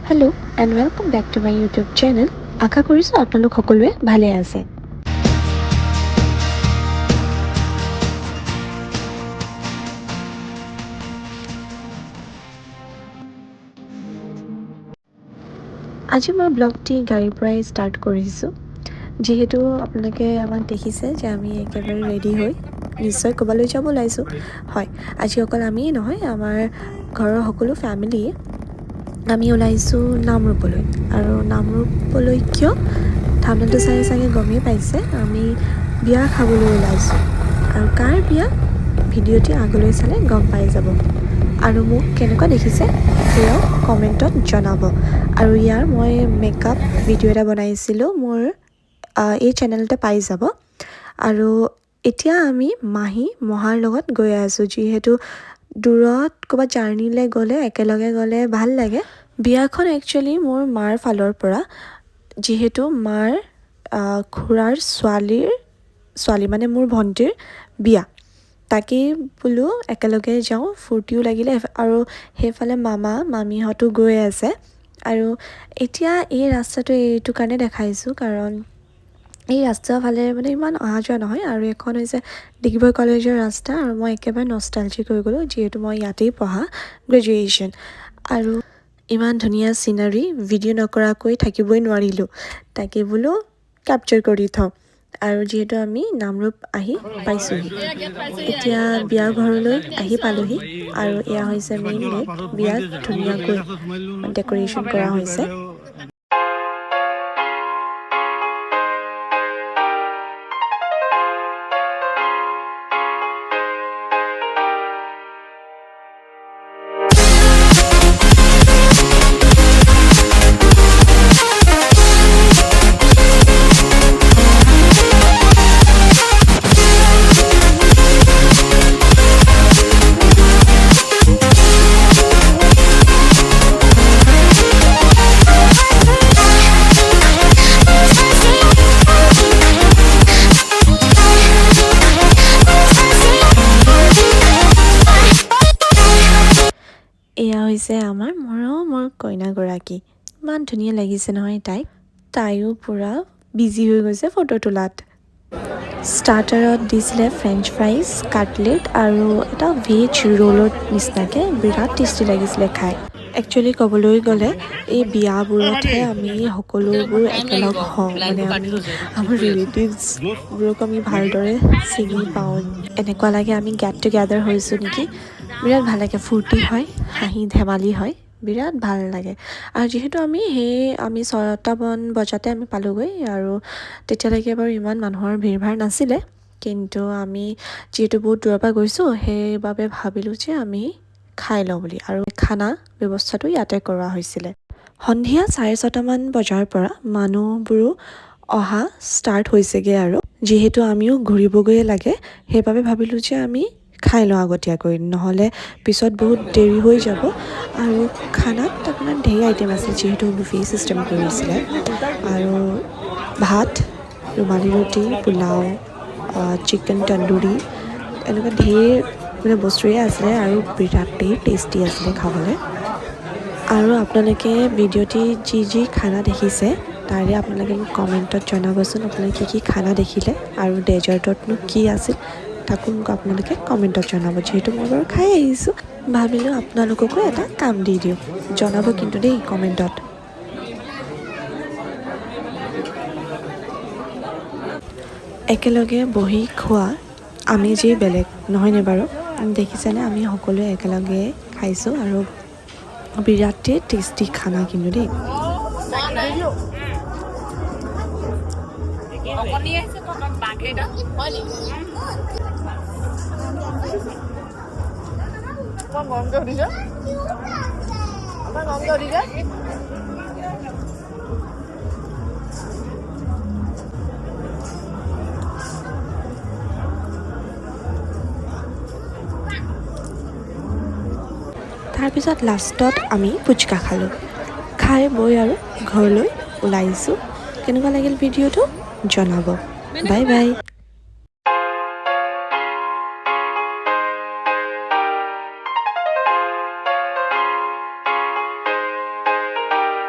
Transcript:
Hello' and welcome back to my YouTube channel. আশা কৰিছোঁ আপোনালোক সকলোৱে ভালে আছে। আজি মই ব্লগটি গাড়ীৰ পৰাই ষ্টাৰ্ট কৰিছোঁ। যিহেতু আপোনালোকে আমাক দেখিছে যে আমি একেবাৰে ৰেডি হৈ নিশ্চয় ক'ৰবালৈ যাব ওলাইছোঁ। হয়, আজি অকল আমিয়ে নহয়, আমাৰ ঘৰৰ সকলো ফেমিলিয়ে আমি ওলাইছোঁ নামৰূপলৈ। আৰু নামৰূপলৈ কিয়? থাম্বনেইলটো চাই চাগে গমেই পাইছে, আমি বিয়া খাবলৈ ওলাইছোঁ। আৰু কাৰ বিয়া? ভিডিঅ'টি আগলৈ চালে গম পাই যাব। আৰু মোক কেনেকুৱা দেখিছে সেয়াও কমেণ্টত জনাব। আৰু ইয়াৰ মই মেকআপ ভিডিঅ' এটা বনাইছিলোঁ, মোৰ এই চেনেলতে পাই যাব। আৰু এতিয়া আমি মাহী মহাৰ লগত গৈ আছোঁ, যিহেতু দূৰত ক'ৰবাত জাৰ্ণিলৈ গ'লে একেলগে গ'লে ভাল লাগে। বিয়াখন একচুৱেলি মোৰ মাৰ ফালৰ পৰা, যিহেতু মাৰ খুৰাৰ ছোৱালী মানে মোৰ ভণ্টিৰ বিয়া। তাকেই বোলো একেলগে যাওঁ, ফূৰ্তিও লাগিলে। আৰু সেইফালে মামা মামীহঁতো গৈ আছে। আৰু এতিয়া এই ৰাস্তাটো এইটো কাৰণে দেখাইছোঁ, কাৰণ এই ৰাস্তাৰ ফালে মানে ইমান অহা যোৱা নহয়। আৰু এখন হৈছে ডিগবৈ কলেজৰ ৰাস্তা। আৰু মই একেবাৰে নষ্টালজিক হৈ গ'লোঁ, যিহেতু মই ইয়াতেই পঢ়া গ্ৰেজুৱেশ্যন। আৰু ইমান ধুনীয়া চিনাৰী ভিডিঅ' নকৰাকৈ থাকিবই নোৱাৰিলোঁ। তাকে বোলো কেপচাৰ কৰি থওঁ। আৰু যিহেতু আমি নামৰূপ আহি পাইছোঁহি, এতিয়া বিয়া ঘৰলৈ আহি পালোঁহি। আৰু এয়া হৈছে মেইন গেট। বিয়াত ধুনীয়াকৈ ডেক'ৰেশ্যন কৰা হৈছে। এয়া হৈছে আমাৰ মৰমৰ কইনাগৰাকী। ইমান ধুনীয়া লাগিছে নহয় তাইও পূৰা বিজি হৈ গৈছে ফটো তোলাত। ষ্টাৰ্টাৰত দিছিলে ফ্ৰেঞ্চ ফ্ৰাইজ, কাটলেট আৰু এটা ভেজ ৰোলৰ নিচিনাকৈ। বিৰাট টেষ্টি লাগিছিলে খাই। একচুৱেলি ক'বলৈ গ'লে এই বিয়াবোৰতহে আমি সকলোবোৰ একেলগ হওঁ, মানে আমি আমাৰ ৰিলেটিভছবোৰক আমি ভালদৰে চিনি পাওঁ। এনেকুৱা লাগে আমি গেট টুগেডাৰ হৈছোঁ নেকি। বিৰাট ভাল লাগে, ফূৰ্তি হয়, হাঁহি ধেমালি হয়, বিৰাট ভাল লাগে। আৰু যিহেতু আমি 6টামান বজাতে আমি পালোঁগৈ। আৰু তেতিয়ালৈকে বাৰু ইমান মানুহৰ ভিৰ ভাৰ নাছিলে, কিন্তু আমি যিহেতু বহুত দূৰৰ পৰা গৈছোঁ, সেইবাবে ভাবিলোঁ যে আমি খাই লওঁ বুলি। আৰু খানা ব্যৱস্থাটো ইয়াতে কৰা হৈছিলে। সন্ধিয়া 6:30মান বজাৰ পৰা মানুহবোৰো অহা ষ্টাৰ্ট হৈছেগৈ। আৰু যিহেতু আমিও ঘূৰিবগৈয়ে লাগে, সেইবাবে ভাবিলোঁ যে আমি খাই লওঁ আগতীয়াকৈ, নহ'লে পিছত বহুত দেৰি হৈ যাব। আৰু খানাত আপোনাৰ ঢেৰ আইটেম আছে, যিহেতু বুফে ছিষ্টেম কৰিছিলে। আৰু ভাত, ৰুমালী ৰুটি, পোলাও, চিকেন তন্দুৰী, এনেকুৱা ঢেৰ মানে বস্তুৰে আছিলে। আৰু বিৰাটেই টেষ্টি আছিলে খাবলৈ। আৰু আপোনালোকে ভিডিঅ'টি যি খানা দেখিছে, তাৰে আপোনালোকে মোক কমেণ্টত জনাবচোন আপোনালোকে কি খানা দেখিলে, আৰু ডেজাৰ্টতনো কি আছিল তাকো মোক আপোনালোকে কমেণ্টত জনাব। যিহেতু মই বাৰু খাই আহিছোঁ, ভাবিলোঁ আপোনালোককো এটা কাম দি দিওঁ। জনাব কিন্তু দেই কমেণ্টত। একেলগে বহি খোৱা আমেজেই বেলেগ, নহয়নে বাৰু? দেখিছেনে, আমি সকলোৱে একেলগে খাইছোঁ। আৰু বিৰাটেই টেষ্টি খানা কিন্তু দেই। তাৰপিছত লাষ্টত আমি ফুচকা খালোঁ। খাই বৈ আৰু ঘৰলৈ ওলাইছোঁ। কেনেকুৱা লাগিল ভিডিঅ'টো জনাব। Bye bye.